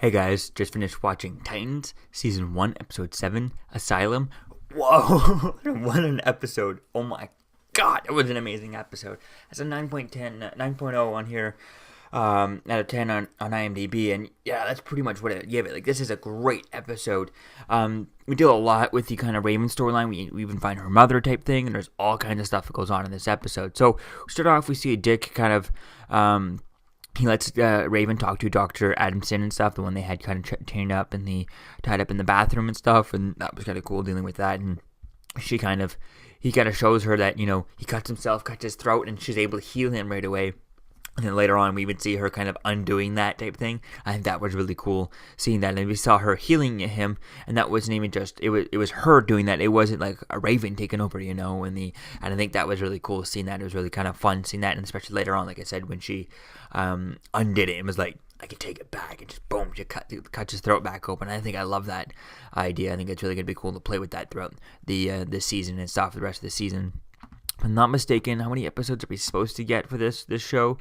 Hey guys, just finished watching Titans, Season 1, Episode 7, Asylum. Whoa, what an episode. Oh my god, it was an amazing episode. It's a 9.0 on here, out of 10 on IMDb, and yeah, that's pretty much what I give it. Like, this is a great episode. We deal a lot with the kind of Raven storyline. We even find her mother type thing, and there's all kinds of stuff that goes on in this episode. So, we start off, we see Dick kind of, he lets Raven talk to Dr. Adamson and stuff, the one they had kind of tied up in the bathroom and stuff, and that was kind of cool dealing with that. And he kind of shows her that, he cuts his throat, and she's able to heal him right away. And then later on, we would see her kind of undoing that type thing. I think that was really cool, seeing that. And we saw her healing him, and that wasn't even just, it was her doing that. It wasn't like a Raven taking over, and I think that was really cool, seeing that. It was really kind of fun seeing that, and especially later on, like I said, when she undid it, it was like, I can take it back, and just boom, she cuts his throat back open. I think I love that idea. I think it's really going to be cool to play with that throughout the season and stuff, the rest of the season. If I'm not mistaken, how many episodes are we supposed to get for this show?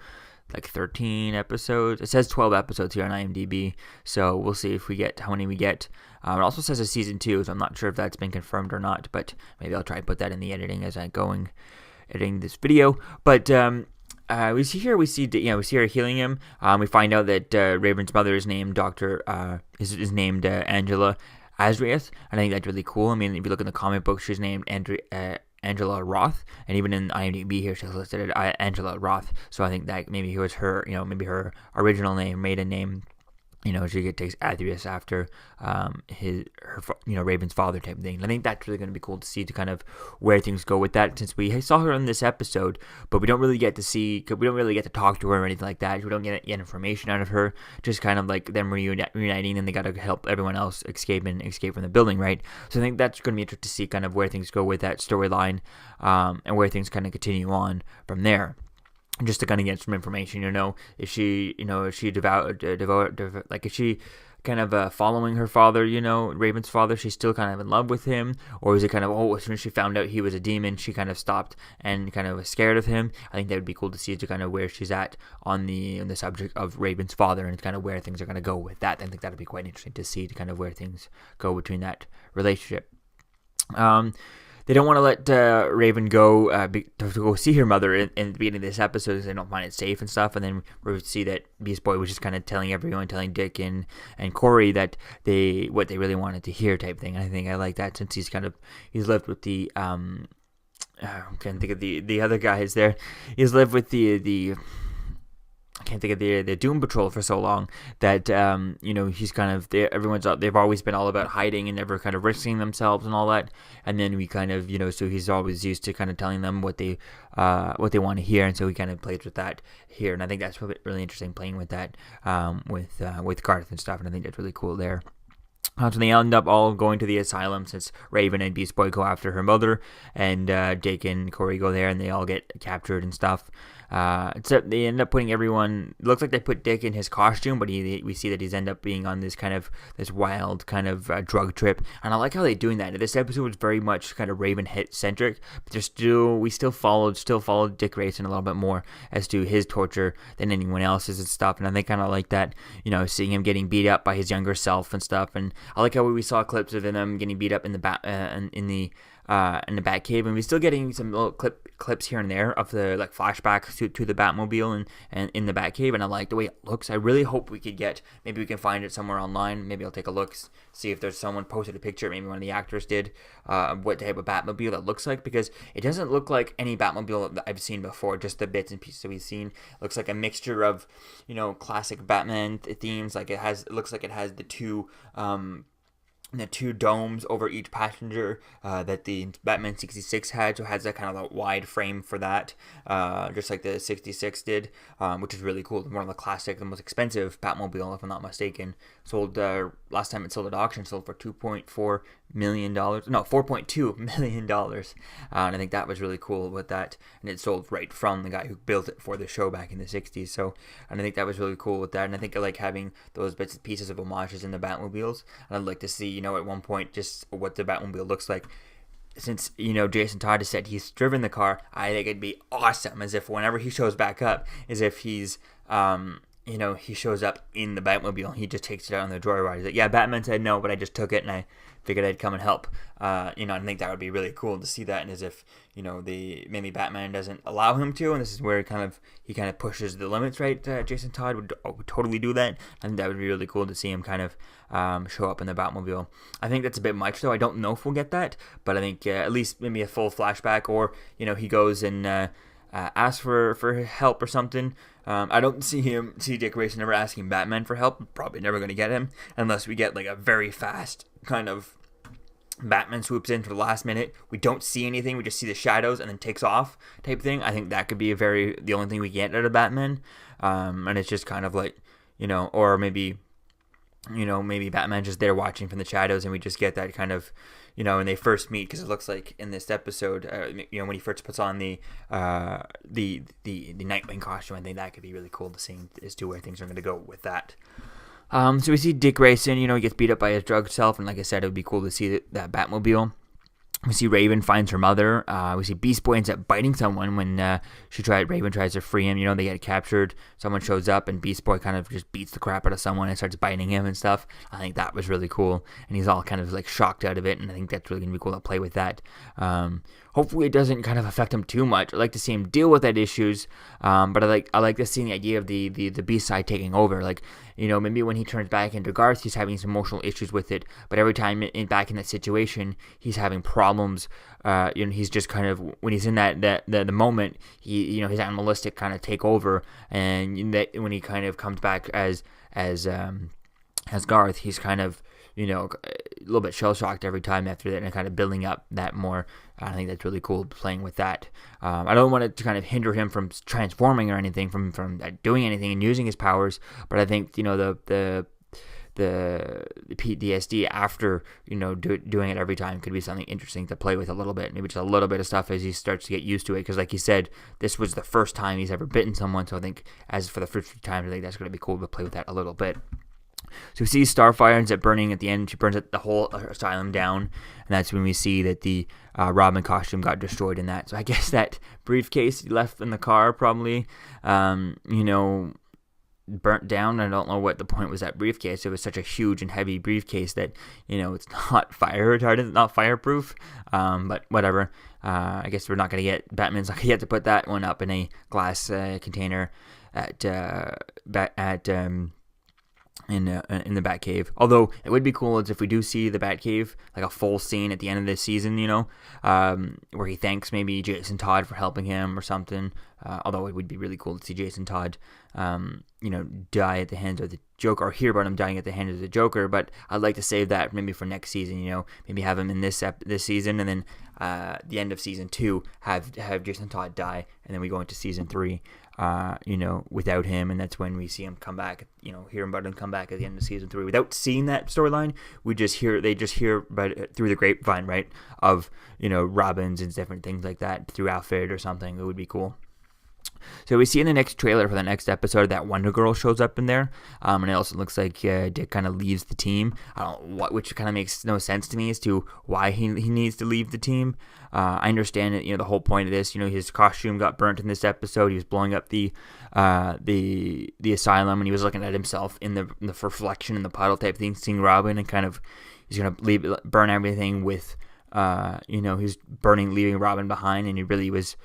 Like 13 episodes. It says 12 episodes here on IMDb, so we'll see if we get how many we get. It also says a season 2, so I'm not sure if that's been confirmed or not, but maybe I'll try and put that in the editing as I'm editing this video. But we see her healing him. We find out that Raven's mother is named is named Angela Azriath, and I think that's really cool. I mean, if you look in the comic book, she's named Angela Roth, and even in IMDb here she's listed as Angela Roth. So I think that maybe it was her, maybe her original name, maiden name. She takes Adrius after Raven's father type thing. And I think that's really going to be cool to see, to kind of where things go with that, since we saw her in this episode, but we don't really get to talk to her or anything like that. We don't get information out of her, just kind of like them reuniting, and they got to help everyone else escape from the building, right? So I think that's going to be interesting to see kind of where things go with that storyline, and where things kind of continue on from there. Just to kind of get some information, is she kind of following her father, Raven's father? She's still kind of in love with him, or is it kind of, as soon as she found out he was a demon, she kind of stopped and kind of was scared of him? I think that would be cool to see, to kind of where she's at on the subject of Raven's father, and kind of where things are going to go with that. I think that would be quite interesting to see, to kind of where things go between that relationship. They don't want to let Raven go to go see her mother in the beginning of this episode, because they don't find it safe and stuff. And then we see that Beast Boy was just kind of telling Dick and Corey that what they really wanted to hear type thing. And I think I like that, since he's lived with the I can't think of the other guys there. He's lived with the I can't think of the Doom Patrol for so long that he's kind of they've always been all about hiding and never kind of risking themselves and all that. And then we kind of so he's always used to kind of telling them what they want to hear, and so he kind of plays with that here. And I think that's really interesting, playing with that with Garth and stuff. And I think that's really cool there. So they end up all going to the asylum, since Raven and Beast Boy go after her mother, and Dick and Corey go there, and they all get captured and stuff. Except they end up putting everyone. It looks like they put Dick in his costume, but we see that he's end up being on this wild kind of drug trip. And I like how they're doing that. This episode was very much kind of Raven hit centric, but we still followed Dick Grayson a little bit more as to his torture than anyone else's and stuff. And I think kind of like that, seeing him getting beat up by his younger self and stuff. And I like how we saw clips of him getting beat up in the Batcave, and we're still getting some little clips here and there of the flashbacks to the Batmobile and in the Batcave, and I like the way it looks. I really hope we can find it somewhere online. Maybe I'll take a look, see if there's someone posted a picture, maybe one of the actors did, what type of Batmobile that looks like, because it doesn't look like any Batmobile that I've seen before. Just the bits and pieces that we've seen, it looks like a mixture of classic Batman themes. It looks like it has the two domes over each passenger that the Batman 66 had, so it has that kind of a wide frame for that, just like the 66 did, which is really cool. One of the classic, the most expensive Batmobile, if I'm not mistaken. Sold last time it sold at auction, sold for $4.2 million, and I think that was really cool with that. And it sold right from the guy who built it for the show back in the 60s. So, and I think that was really cool with that. And I think I like having those bits and pieces of homages in the Batmobiles. And I'd like to see, at one point, just what the Batmobile looks like. Since, Jason Todd has said he's driven the car, I think it'd be awesome, as if whenever he shows back up, as if he's he shows up in the Batmobile. He just takes it out on the joyride. He's like, yeah, Batman said no, but I just took it and I figured I'd come and help. I think that would be really cool to see that, and as if, maybe Batman doesn't allow him to, and this is where he kind of pushes the limits, right? Jason Todd would totally do that. I think that would be really cool to see him kind of show up in the Batmobile. I think that's a bit much, though. I don't know if we'll get that, but I think at least maybe a full flashback, or, he goes and ask for help or something. I don't see Dick Grayson ever asking Batman for help. Probably never going to get him unless we get like a very fast kind of Batman swoops in for the last minute. We don't see anything. We just see the shadows and then takes off type thing. I think that could be the only thing we get out of Batman. And it's just kind of like, or maybe Batman's just there watching from the shadows, and we just get that kind of, when they first meet, because it looks like in this episode, when he first puts on the Nightwing costume. I think that could be really cool to see as to where things are going to go with that. So we see Dick Grayson, he gets beat up by his drug self, and like I said, it would be cool to see that Batmobile. We see Raven finds her mother. We see Beast Boy ends up biting someone when Raven tries to free him. They get captured. Someone shows up, and Beast Boy kind of just beats the crap out of someone and starts biting him and stuff. I think that was really cool, and he's all kind of like shocked out of it, and I think that's really going to be cool to play with that. Hopefully it doesn't kind of affect him too much. I'd like to see him deal with that issues, but I like to see the idea of the Beast side taking over. Like, maybe when he turns back into Garth, he's having some emotional issues with it, but every time back in that situation, he's having problems. He's just kind of, when he's in the moment, his animalistic kind of take over, and that when he kind of comes back as Garth, he's kind of, a little bit shell-shocked every time after that, and kind of building up that more. I think that's really cool playing with that. I don't want it to kind of hinder him from transforming or anything, from doing anything and using his powers, but I think, the PTSD after, doing it every time could be something interesting to play with a little bit. Maybe just a little bit of stuff as he starts to get used to it, because like he said, this was the first time he's ever bitten someone, so I think as for the first few times, I think that's going to be cool to play with that a little bit. So we see Starfire ends up burning at the end. She burns the whole asylum down, and that's when we see that the Robin costume got destroyed in that. So I guess that briefcase left in the car probably, burnt down. I don't know what the point was that briefcase. It was such a huge and heavy briefcase that, it's not fire retardant, not fireproof, but whatever. I guess we're not going to get, Batman's not going to get to put that one up in a glass container in the Batcave. Although it would be cool is if we do see the Batcave, like a full scene at the end of this season, where he thanks maybe Jason Todd for helping him or something. Although it would be really cool to see Jason Todd, die at the hands of the Joker, or hear about him dying at the hands of the Joker. But I'd like to save that maybe for next season. Maybe have him in this season, and then the end of season 2 have Jason Todd die, and then we go into season 3. Without him, and that's when we see him come back, hear about him come back at the end of season 3. Without seeing that storyline, they just hear about it through the grapevine, right, of, Robins and different things like that, through Alfred or something. It would be cool. So we see in the next trailer for the next episode that Wonder Girl shows up in there, and it also looks like Dick kind of leaves the team. Which kind of makes no sense to me as to why he needs to leave the team. I understand that the whole point of this, his costume got burnt in this episode. He was blowing up the asylum, and he was looking at himself in the reflection in the puddle type thing, seeing Robin, and kind of he's gonna burn everything with. He's leaving Robin behind, and he really was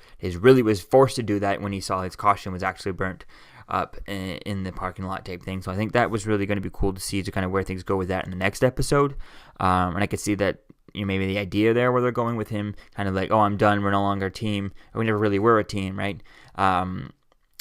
forced to do that when he saw his costume was actually burnt up in the parking lot type thing. So I think that was really going to be cool to see, to kind of where things go with that in the next episode. And I could see that, maybe the idea there where they're going with him kind of like, oh, I'm done, we're no longer a team. We never really were a team, right? And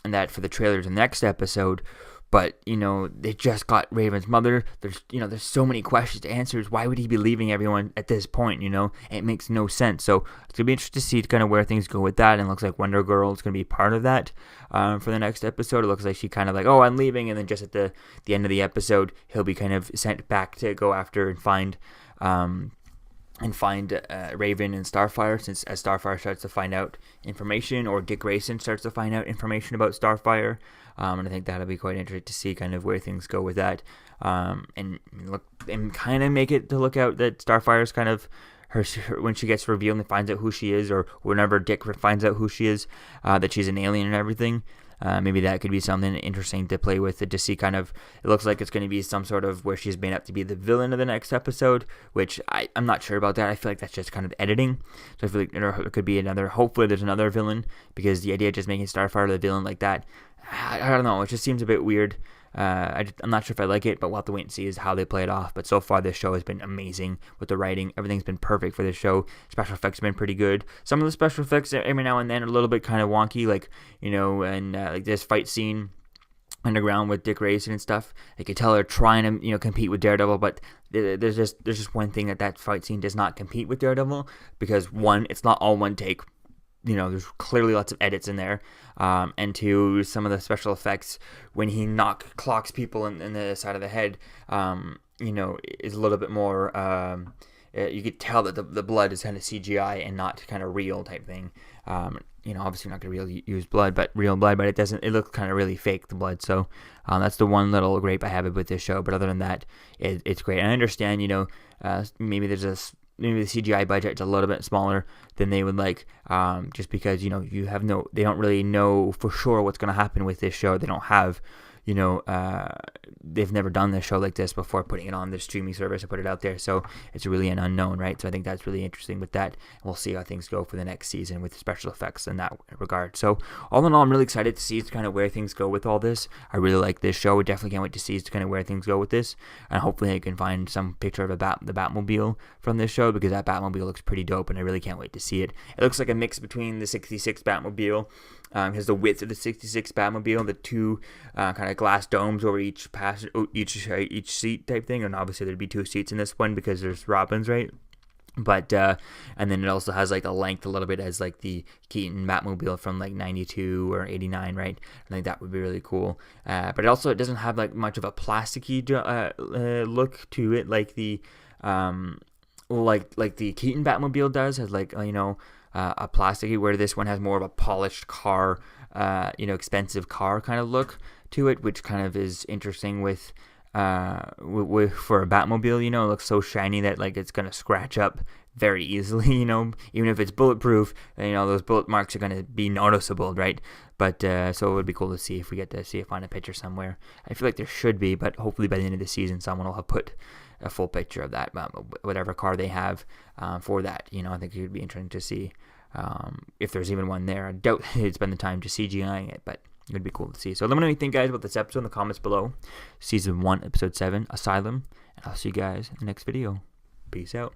that for the trailers in the next episode. But, they just got Raven's mother. There's so many questions to answer. Why would he be leaving everyone at this point, It makes no sense. So it's going to be interesting to see kind of where things go with that. And it looks like Wonder Girl is going to be part of that for the next episode. It looks like she kind of like, oh, I'm leaving. And then just at the end of the episode, he'll be kind of sent back to go after and find Raven and Starfire, since as Starfire starts to find out information, or Dick Grayson starts to find out information about Starfire. And I think that'll be quite interesting to see kind of where things go with that. And kind of make it to look out that Starfire's kind of when she gets revealed and finds out who she is, or whenever Dick finds out who she is, that she's an alien and everything. Maybe that could be something interesting to play with, to see kind of, it looks like it's going to be some sort of where she's made up to be the villain of the next episode, which I'm not sure about that. I feel like that's just kind of editing. So I feel like there could be hopefully there's another villain, because the idea of just making Starfire the villain like that, I don't know, it just seems a bit weird. I'm not sure if I like it, but we'll have to wait and see how they play it off. But so far, this show has been amazing with the writing. Everything's been perfect for this show. Special effects have been pretty good. Some of the special effects every now and then are a little bit kind of wonky, like, and like this fight scene underground with Dick Grayson and stuff. You could tell they're trying to compete with Daredevil, but there's just one thing that fight scene does not compete with Daredevil, because one, it's not all one take. There's clearly lots of edits in there. And two, some of the special effects when he clocks people in the side of the head, is a little bit more, you could tell that the blood is kind of CGI and not kind of real type thing. Obviously not going to use real blood, but it looks kind of really fake, the blood. So that's the one little gripe I have with this show. But other than that, it's great. And I understand, maybe maybe the CGI budget is a little bit smaller than they would like, just because, they don't really know for sure what's going to happen with this show. They don't have, they've never done this show like this before, putting it on the streaming service and put it out there. So it's really an unknown, right? So I think that's really interesting with that. We'll see how things go for the next season with special effects in that regard. So all in all, I'm really excited to see kind of where things go with all this. I really like this show. I definitely can't wait to see kind of where things go with this. And hopefully I can find some picture of the Batmobile from this show, because that Batmobile looks pretty dope, and I really can't wait to see it. It looks like a mix between the 66 Batmobile, has the width of the 66 Batmobile, the two kind of glass domes over each seat type thing, and obviously there'd be two seats in this one because there's Robins, right? But and then it also has like a length a little bit as like the Keaton Batmobile from like 92 or 89, right? I think that would be really cool. But it doesn't have like much of a plasticky look to it, like the like the Keaton Batmobile does, has like a plasticky, where this one has more of a polished car, expensive car kind of look to it, which kind of is interesting with for a Batmobile. It looks so shiny that like it's gonna scratch up very easily, even if it's bulletproof, those bullet marks are gonna be noticeable, right? But so it would be cool to see if we get to find a picture somewhere. I feel like there should be, but hopefully by the end of the season someone will have put a full picture of that, whatever car they have for that. I think it would be interesting to see if there's even one there. I doubt they'd spend the time just CGIing it, but it would be cool to see. So let me know what you think, guys, about this episode in the comments below. Season 1, Episode 7, Asylum. And I'll see you guys in the next video. Peace out.